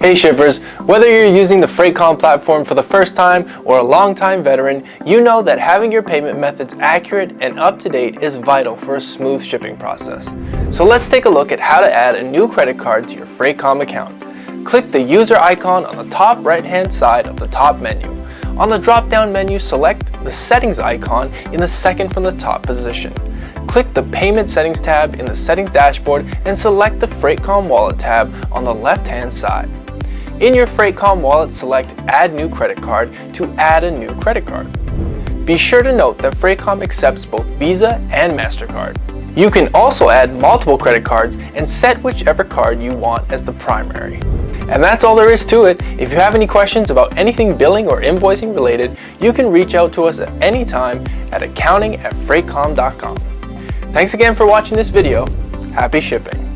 Hey shippers, whether you're using the Freightcom platform for the first time or a long-time veteran, you know that having your payment methods accurate and up-to-date is vital for a smooth shipping process. So let's take a look at how to add a new credit card to your Freightcom account. Click the user icon on the top right-hand side of the top menu. On the drop-down menu, select the settings icon in the second from the top position. Click the Payment Settings tab in the Settings dashboard and select the Freightcom Wallet tab on the left-hand side. In your Freightcom wallet, select Add New Credit Card to add a new credit card. Be sure to note that Freightcom accepts both Visa and MasterCard. You can also add multiple credit cards and set whichever card you want as the primary. And that's all there is to it. If you have any questions about anything billing or invoicing related, you can reach out to us at any time at accounting@freightcom.com. Thanks again for watching this video. Happy shipping!